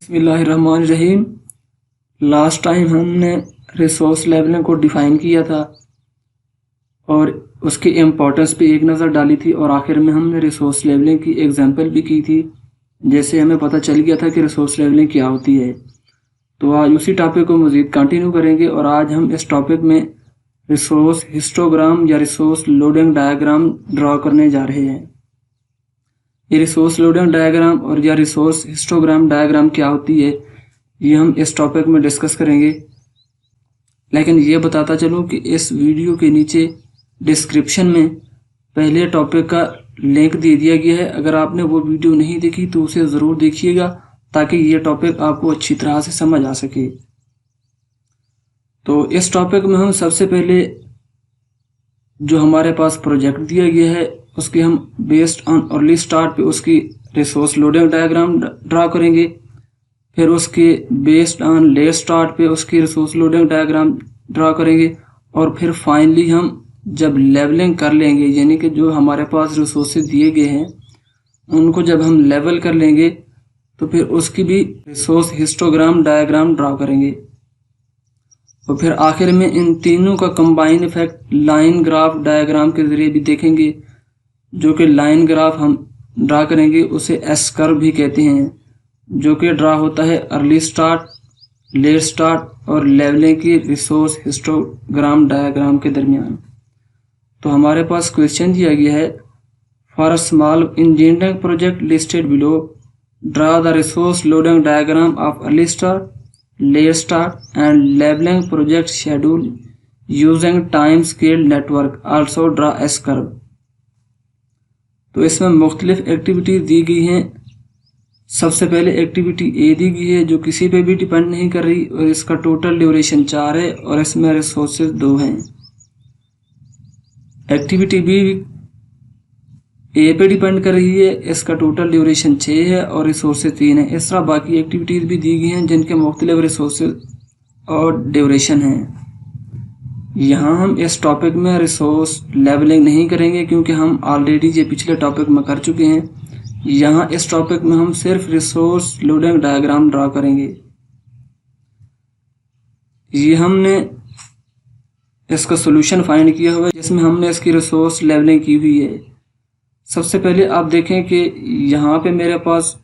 बिस्मिल्लाहिर्रहमानिर्रहीम। Last time हमने resource levelling को डिफ़ाइन किया था और उसकी इम्पोर्टेंस पे एक नज़र डाली थी और आखिर में हमने रिसोर्स लेवलिंग की एग्जांपल भी की थी, जैसे हमें पता चल गया था कि रिसोर्स लेवलिंग क्या होती है। तो आज उसी टॉपिक को मज़ीद कंटिन्यू करेंगे और आज हम इस टॉपिक में रिसोर्स हिस्टोग्राम या रिसोर्स लोडिंग डायग्राम ड्रॉ करने जा रहे हैं। ये रिसोर्स लोडिंग डायग्राम और या रिसोर्स हिस्टोग्राम डायग्राम क्या होती है, ये हम इस टॉपिक में डिस्कस करेंगे। लेकिन ये बताता चलूँ कि इस वीडियो के नीचे डिस्क्रिप्शन में पहले टॉपिक का लिंक दे दिया गया है। अगर आपने वो वीडियो नहीं देखी तो उसे ज़रूर देखिएगा ताकि ये टॉपिक आपको अच्छी तरह से समझ आ सके। तो इस टॉपिक में हम सबसे पहले जो हमारे पास प्रोजेक्ट दिया गया है उसके हम बेस्ड ऑन अर्ली स्टार्ट पे उसकी रिसोर्स लोडिंग डायग्राम ड्रा करेंगे। फिर उसके बेस्ड ऑन लेट स्टार्ट पे उसकी रिसोर्स लोडिंग डायग्राम ड्रा करेंगे और फिर फाइनली हम जब लेवलिंग कर लेंगे, यानी कि जो हमारे पास रिसोर्सेज दिए गए हैं उनको जब हम लेवल कर लेंगे तो फिर उसकी भी रिसोर्स हिस्टोग्राम डायग्राम ड्रा करेंगे। और फिर आखिर में इन तीनों का combine effect line graph diagram के ज़रिए भी देखेंगे। जो कि लाइन ग्राफ हम ड्रा करेंगे उसे एस कर्व भी कहते हैं, जो कि ड्रा होता है अर्ली स्टार्ट, लेट स्टार्ट और लेवलिंग की रिसोर्स हिस्टोग्राम डायग्राम के दरमियान। तो हमारे पास क्वेश्चन दिया गया है, for a small engineering project listed below draw the resource loading diagram of early start, late start and levelling project schedule using time scale network, also draw S curve. तो इसमें मुख्तलिफ एक्टिविटीज दी गई हैं। सबसे पहले एक्टिविटी ए दी गई है जो किसी पे भी डिपेंड नहीं कर रही और इसका टोटल ड्यूरेशन 4 है और इसमें रिसोर्सेज 2 हैं। एक्टिविटी बी ए पे डिपेंड कर रही है, इसका टोटल ड्यूरेशन 6 है और रिसोर्सेज 3 है। इस तरह बाकी एक्टिविटीज भी दी गई हैं जिनके मुख्तलिफ रिसोर्सेज और ड्यूरेशन हैं। यहाँ हम इस टॉपिक में रिसोर्स लेवलिंग नहीं करेंगे क्योंकि हम ऑलरेडी ये पिछले टॉपिक में कर चुके हैं। यहाँ इस टॉपिक में हम सिर्फ रिसोर्स लोडिंग डायग्राम ड्रा करेंगे। ये हमने इसका सॉल्यूशन फाइंड किया हुआ है जिसमें हमने इसकी रिसोर्स लेवलिंग की हुई है। सबसे पहले आप देखें कि यहाँ पे मेरे पास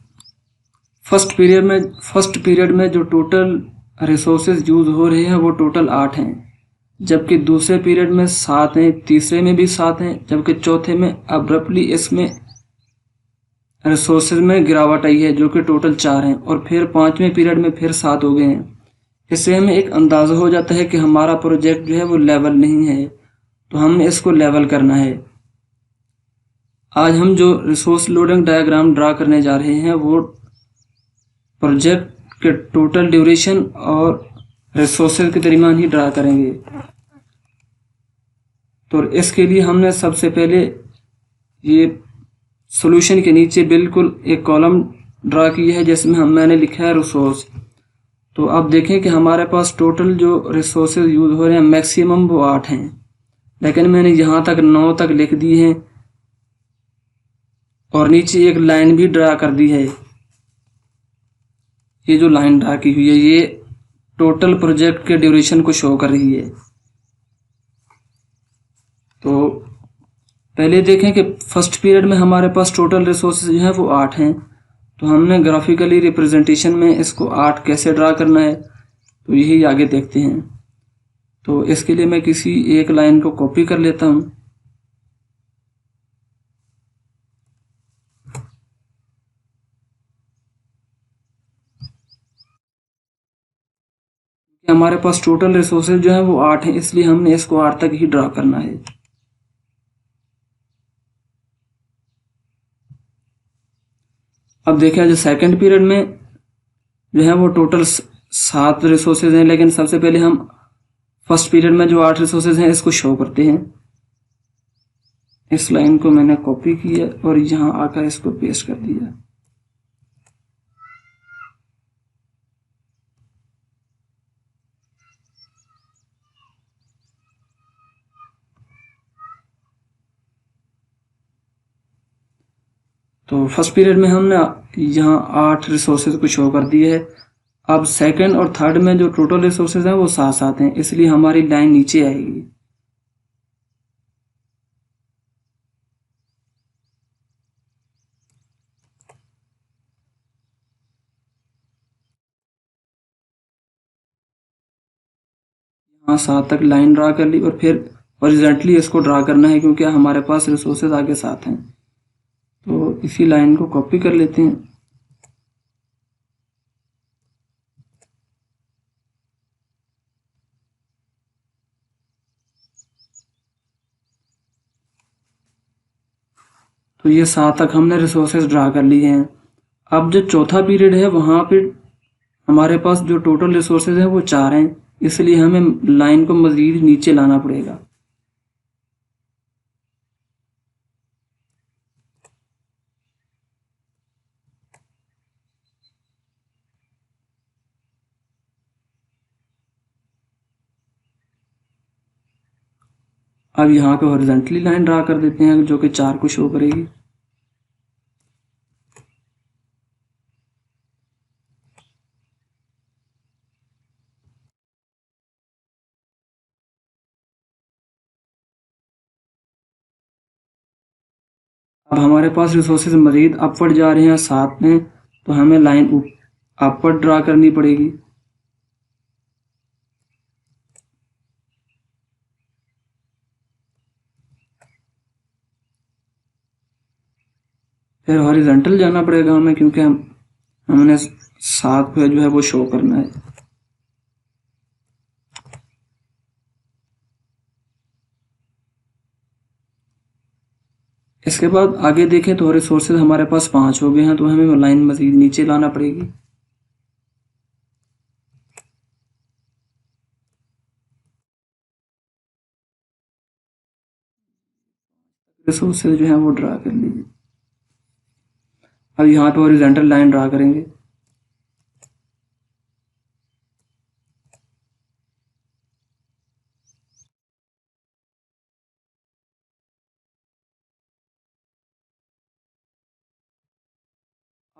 फर्स्ट पीरियड में जो टोटल रिसोर्सेज यूज हो रहे हैं वो टोटल 8 हैं, जबकि दूसरे पीरियड में 7 हैं, तीसरे में भी 7 हैं, जबकि चौथे में अब्रप्टली इसमें रिसोर्सेज में गिरावट आई है जो कि टोटल 4 हैं और फिर 5वें पीरियड में फिर 7 हो गए हैं। इससे हमें एक अंदाज़ा हो जाता है कि हमारा प्रोजेक्ट जो है वो लेवल नहीं है, तो हमने इसको लेवल करना है। आज हम जो रिसोर्स लोडिंग डायग्राम ड्रा करने जा रहे हैं वो प्रोजेक्ट के टोटल ड्यूरेशन और रिसोर्सेज के दरमियान ही ड्रा करेंगे। तो इसके लिए हमने सबसे पहले ये सॉल्यूशन के नीचे बिल्कुल एक कॉलम ड्रा किया है जिसमें मैंने लिखा है रिसोर्स। तो आप देखें कि हमारे पास टोटल जो रिसोर्सेज यूज हो रहे हैं मैक्सिमम वो 8 हैं, लेकिन मैंने यहाँ तक 9 तक लिख दी है और नीचे एक लाइन भी ड्रा कर दी है। ये जो लाइन ड्रा की हुई है ये टोटल प्रोजेक्ट के ड्यूरेशन को शो कर रही है। तो पहले देखें कि फर्स्ट पीरियड में हमारे पास टोटल रिसोर्सेज जो हैं वो 8 हैं, तो हमने ग्राफिकली रिप्रेजेंटेशन में इसको 8 कैसे ड्रा करना है तो यही आगे देखते हैं। तो इसके लिए मैं किसी एक लाइन को कॉपी कर लेता हूँ। हमारे पास टोटल रिसोर्सेज जो है वो 8 हैं, इसलिए हमने इसको 8 तक ही ड्रा करना है। अब देखें जो सेकंड पीरियड में जो है वो टोटल 7 रिसोर्सेज हैं, लेकिन सबसे पहले हम फर्स्ट पीरियड में जो 8 रिसोर्सेज हैं इसको शो करते हैं। इस लाइन को मैंने कॉपी किया और यहाँ आकर इसको पेस्ट कर दिया। तो फर्स्ट पीरियड में हमने यहाँ 8 रिसोर्सेज को शो कर दिए है। अब सेकंड और थर्ड में जो टोटल रिसोर्सेज हैं वो साथ साथ हैं, इसलिए हमारी लाइन नीचे आएगी। यहाँ 7 तक लाइन ड्रा कर ली और फिर हॉरिजॉन्टली इसको ड्रा करना है, क्योंकि हमारे पास रिसोर्सेज आगे साथ हैं। तो इसी लाइन को कॉपी कर लेते हैं। तो ये 7 तक हमने रिसोर्सेज ड्रा कर लिए हैं। अब जो चौथा पीरियड है वहाँ पे हमारे पास जो टोटल रिसोर्सेज है वो 4 हैं, इसलिए हमें लाइन को मज़ीद नीचे लाना पड़ेगा। अब यहाँ पे हॉरिजॉन्टली लाइन ड्रा कर देते हैं जो कि 4 को शो करेगी। अब हमारे पास रिसोर्सेज मज़ीद अपवर्ड जा रहे हैं 7 में, तो हमें लाइन अपवर्ड ड्रा करनी पड़ेगी। फिर हॉरिजॉन्टल जाना पड़ेगा हमें, क्योंकि हमने 7 पे जो है वो शो करना है। इसके बाद आगे देखें तो रिसोर्सेज हमारे पास 5 हो गए हैं, तो हमें लाइन मज़ीद नीचे लाना पड़ेगी। रिसोर्सेज जो है वो ड्रा कर लीजिए। अब यहाँ पे हॉरिजॉन्टल लाइन ड्रा करेंगे।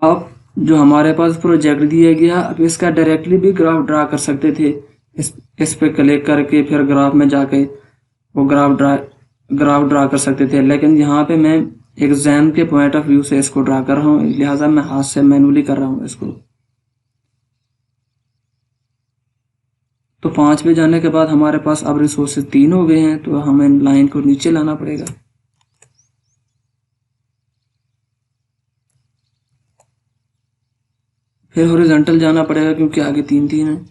अब जो हमारे पास प्रोजेक्ट दिया गया, अब इसका डायरेक्टली भी ग्राफ ड्रा कर सकते थे। इस पे क्लिक करके फिर ग्राफ में जाके वो ग्राफ ड्रा कर सकते थे, लेकिन यहाँ पे मैं एग्जाम के पॉइंट ऑफ व्यू से इसको ड्रा कर रहा हूँ, लिहाजा मैं हाथ से मैनुअली कर रहा हूँ इसको। तो 5 पे जाने के बाद हमारे पास अब रिसोर्सेज 3 हो गए हैं, तो हमें लाइन को नीचे लाना पड़ेगा। फिर हॉरिजॉन्टल जाना पड़ेगा, क्योंकि आगे 3 है।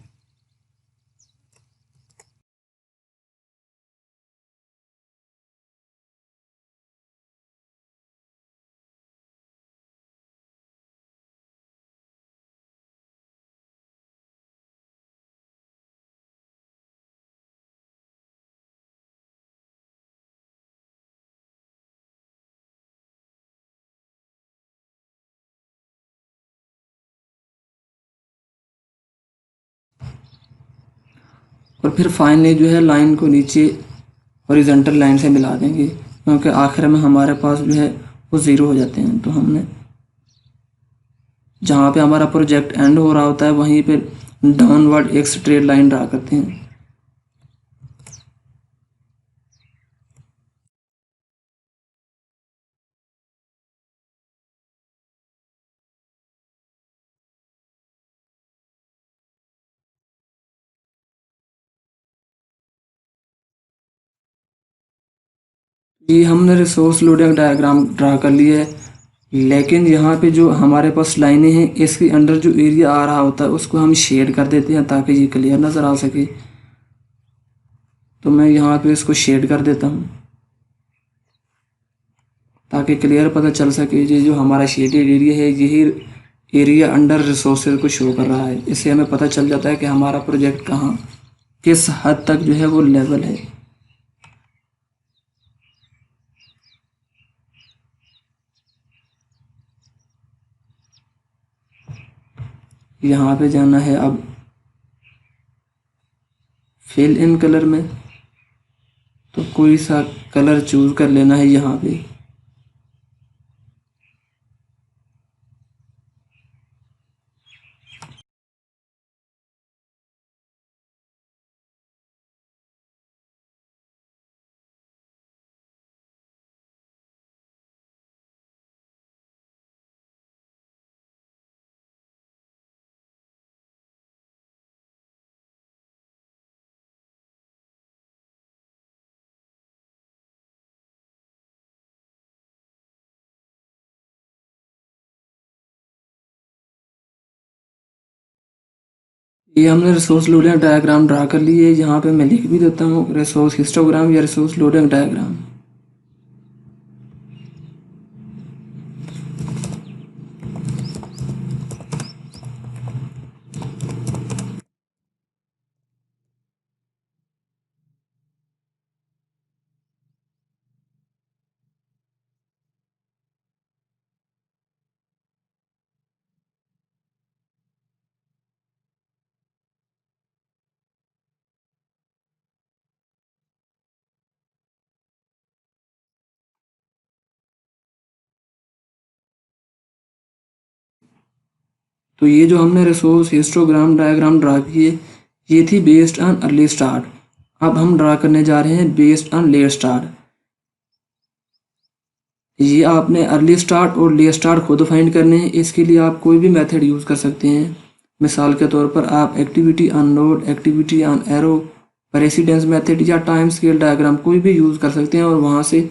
और फिर फाइनली जो है लाइन को नीचे हॉरिजॉन्टल लाइन से मिला देंगे, क्योंकि आखिर में हमारे पास जो है वो ज़ीरो हो जाते हैं। तो हमने जहाँ पे हमारा प्रोजेक्ट एंड हो रहा होता है वहीं पे डाउनवर्ड एक स्ट्रेट लाइन ड्रा करते हैं। ये हमने रिसोर्स लोडिंग डायग्राम ड्रा कर लिया है, लेकिन यहाँ पे जो हमारे पास लाइनें हैं इसके अंदर जो एरिया आ रहा होता है उसको हम शेड कर देते हैं ताकि ये क्लियर नज़र आ सके। तो मैं यहाँ पे इसको शेड कर देता हूँ ताकि क्लियर पता चल सके। ये जो हमारा शेडेड एरिया है यही एरिया अंडर रिसोर्सेज को शो कर रहा है। इससे हमें पता चल जाता है कि हमारा प्रोजेक्ट कहाँ किस हद तक जो है वो लेवल है। यहाँ पे जाना है अब फिल इन कलर में, तो कोई सा कलर चूज कर लेना है यहाँ पे। ये हमने रिसोर्स लोडिंग डायग्राम ड्रा कर ली है। यहाँ पे मैं लिख भी देता हूँ रिसोर्स हिस्टोग्राम या रिसोर्स लोडिंग डायग्राम। तो ये जो हमने रिसोर्स हिस्टोग्राम डायग्राम ड्रा किए, ये थी बेस्ड ऑन अर्ली स्टार्ट। अब हम ड्रा करने जा रहे हैं बेस्ड ऑन लेट स्टार्ट। ये आपने अर्ली स्टार्ट और लेट स्टार्ट खुद फाइंड करने हैं। इसके लिए आप कोई भी मेथड यूज़ कर सकते हैं। मिसाल के तौर पर आप activity on node, activity on arrow, precedence method या टाइम स्केल डायग्राम कोई भी यूज़ कर सकते हैं और वहाँ से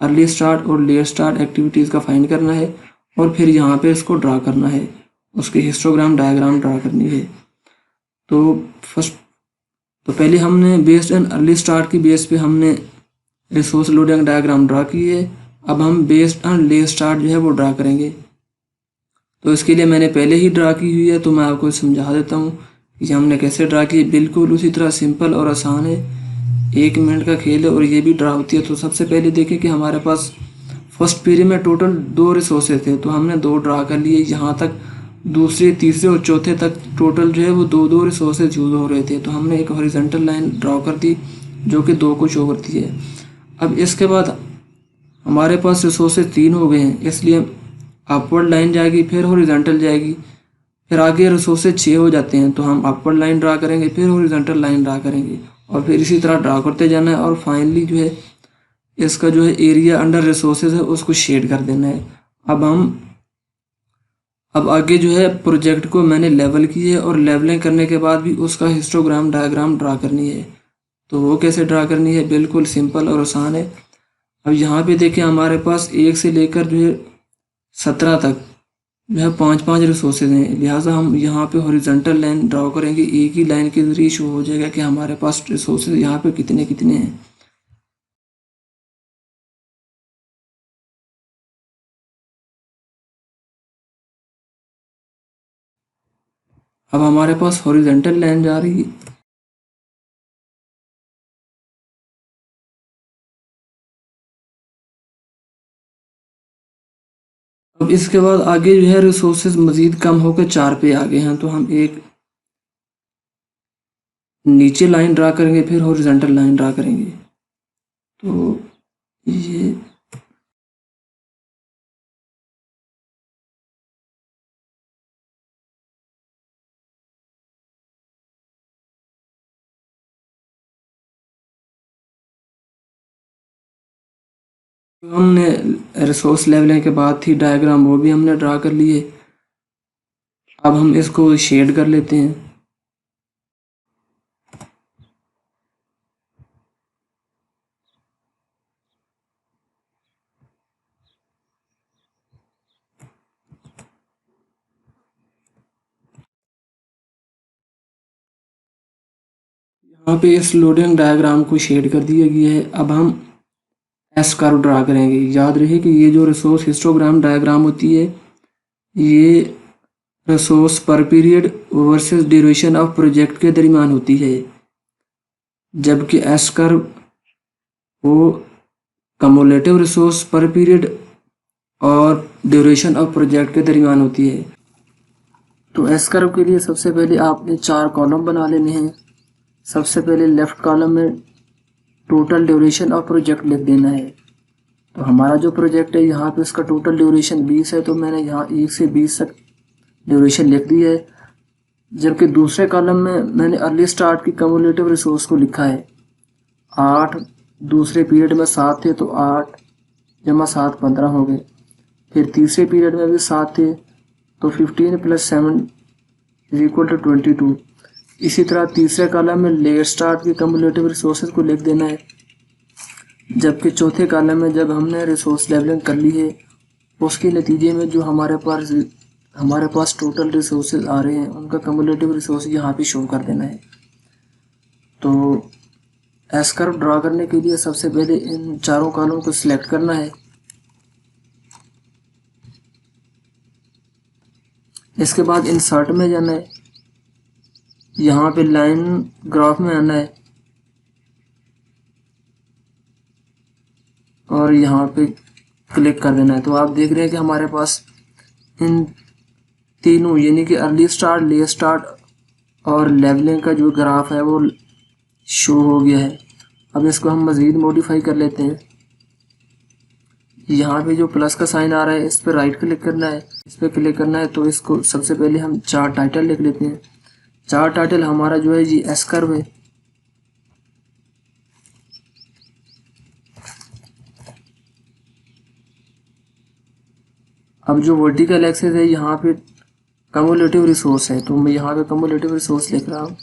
अर्ली स्टार्ट और लेट स्टार्ट एक्टिविटीज़ का फाइंड करना है और फिर यहाँ पे इसको ड्रा करना है, उसके हिस्टोग्राम डायग्राम ड्रा करनी है। तो पहले हमने बेस्ड ऑन अर्ली स्टार्ट की बेस पे हमने रिसोर्स लोडिंग डायग्राम ड्रा की है। अब हम बेस्ड ऑन लेट स्टार्ट जो है वो ड्रा करेंगे। तो इसके लिए मैंने पहले ही ड्रा की हुई है, तो मैं आपको समझा देता हूँ कि हमने कैसे ड्रा की है। बिल्कुल उसी तरह सिंपल और आसान है, 1 मिनट का खेल है और ये भी ड्रा होती है। तो सबसे पहले देखें कि हमारे पास फर्स्ट पीरियड में टोटल 2 रिसोर्सेज थे, तो हमने 2 ड्रा कर लिए। यहाँ तक दूसरे, तीसरे और चौथे तक टोटल जो है वो 2 रिसोर्सेज यूज़ हो रहे थे। तो हमने एक हॉरिजॉन्टल लाइन ड्रा कर दी जो कि 2 को शो करती है। अब इसके बाद हमारे पास रिसोर्सेज 3 हो गए हैं, इसलिए अपवर्ड लाइन जाएगी, फिर हॉरिजॉन्टल जाएगी, फिर आगे रिसोर्सेज 6 हो जाते हैं तो हम अपवर्ड लाइन ड्रा करेंगे, फिर हॉरिजॉन्टल लाइन ड्रा करेंगे और फिर इसी तरह ड्रा करते जाना है। और फाइनली जो है इसका जो है एरिया अंडर रिसोर्सेज है उसको शेड कर देना है। अब आगे जो है प्रोजेक्ट को मैंने लेवल की है और लेवलिंग करने के बाद भी उसका हिस्टोग्राम डायग्राम ड्रा करनी है। तो वो कैसे ड्रा करनी है, बिल्कुल सिंपल और आसान है। अब यहाँ पे देखें हमारे पास 1 से लेकर जो है 17 तक जो है 5-5 रिसोर्सेज हैं, लिहाजा हम यहाँ पे हॉरिजॉन्टल लाइन ड्रा करेंगे। एक ही लाइन के जरिए शो हो जाएगा कि हमारे पास रिसोर्सेज यहाँ पे कितने कितने हैं। अब हमारे पास हॉरिजॉन्टल लाइन जा रही है। अब इसके बाद आगे जो है रिसोर्सेज मज़ीद कम होकर 4 पे आ गए हैं, तो हम एक नीचे लाइन ड्रा करेंगे, फिर हॉरिजॉन्टल लाइन ड्रा करेंगे। तो ये हमने रिसोर्स लेवलिंग के बाद थी डायग्राम, वो भी हमने ड्रा कर लिए। अब हम इसको शेड कर लेते हैं। यहाँ पे इस लोडिंग डायग्राम को शेड कर दिया गया है। अब हम एस कर्व ड्रा करेंगे। याद रहे कि ये जो रिसोर्स हिस्टोग्राम डायग्राम होती है ये रिसोर्स पर period versus duration of project के दरमियान होती है, जबकि एस कर्व वो कम्युलेटिव रिसोर्स पर पीरियड और ड्यूरेशन ऑफ प्रोजेक्ट के दरमियान होती है। तो एस कर्व के लिए सबसे पहले आपने 4 कॉलम बना लेने हैं। सबसे पहले लेफ्ट कॉलम में टोटल ड्यूरेशन ऑफ प्रोजेक्ट लिख देना है। तो हमारा जो प्रोजेक्ट है यहाँ पे इसका टोटल ड्यूरेशन 20 है, तो मैंने यहाँ 1 से 20 तक ड्यूरेशन लिख दी है। जबकि दूसरे कॉलम में मैंने अर्ली स्टार्ट की कम्युलेटिव रिसोर्स को लिखा है 8, दूसरे पीरियड में 7 थे तो 8 जमा 7 15 हो गए। फिर तीसरे पीरियड में भी 7 थे तो 15 + 7 = 22। इसी तरह तीसरे कॉलम में लेट स्टार्ट की कम्युलेटिव रिसोर्सेज को लिख देना है। जबकि चौथे कॉलम में जब हमने रिसोर्स लेवलिंग कर ली है उसके नतीजे में जो हमारे पास हमारे पास टोटल रिसोर्सेज आ रहे हैं, उनका कम्युलेटिव रिसोर्स यहाँ पे शो कर देना है। तो एस कर्व ड्रा करने के लिए सबसे पहले इन चारों कॉलम को सिलेक्ट करना है। इसके बाद इंसर्ट में जाना है, यहाँ पे लाइन ग्राफ में आना है और यहाँ पे क्लिक कर देना है। तो आप देख रहे हैं कि हमारे पास इन तीनों यानी कि अर्ली स्टार्ट, लेट स्टार्ट और लेवलिंग का जो ग्राफ है वो शो हो गया है। अब इसको हम मज़ीद मॉडिफाई कर लेते हैं। यहाँ पे जो प्लस का साइन आ रहा है इस पर राइट क्लिक करना है, इस पर क्लिक करना है। तो इसको सबसे पहले हम चार्ट टाइटल लिख लेते हैं। चार्ट टाइटल हमारा जो है जी एस कर्व है। अब जो वर्टिकल एक्सेस है यहाँ पे कम्युलेटिव रिसोर्स है, तो मैं यहाँ पे कम्युलेटिव रिसोर्स लिख रहा हूँ।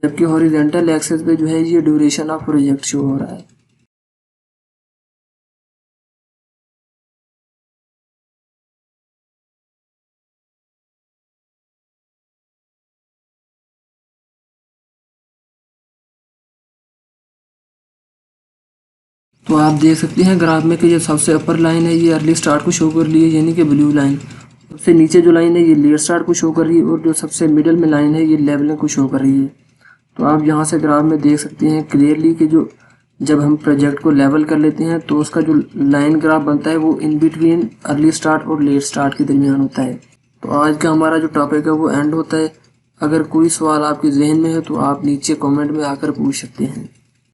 जबकि हॉरिजॉन्टल एक्सेस पे जो है ये ड्यूरेशन ऑफ प्रोजेक्ट शो हो रहा है। तो आप देख सकते हैं ग्राफ में कि जो सबसे अपर लाइन है ये अर्ली स्टार्ट को शो कर रही है, यानी कि ब्लू लाइन। सबसे नीचे जो लाइन है ये लेट स्टार्ट को शो कर रही है और जो सबसे मिडिल में लाइन है ये लेवलिंग को शो कर रही है। तो आप यहाँ से ग्राफ में देख सकते हैं क्लियरली कि जो जब हम प्रोजेक्ट को लेवल कर लेते हैं तो उसका जो लाइन ग्राफ बनता है वो इन बिटवीन अर्ली स्टार्ट और लेट स्टार्ट के दरमियान होता है। तो आज का हमारा जो टॉपिक है वो एंड होता है। अगर कोई सवाल आपके जहन में है तो आप नीचे कमेंट में आकर पूछ सकते हैं।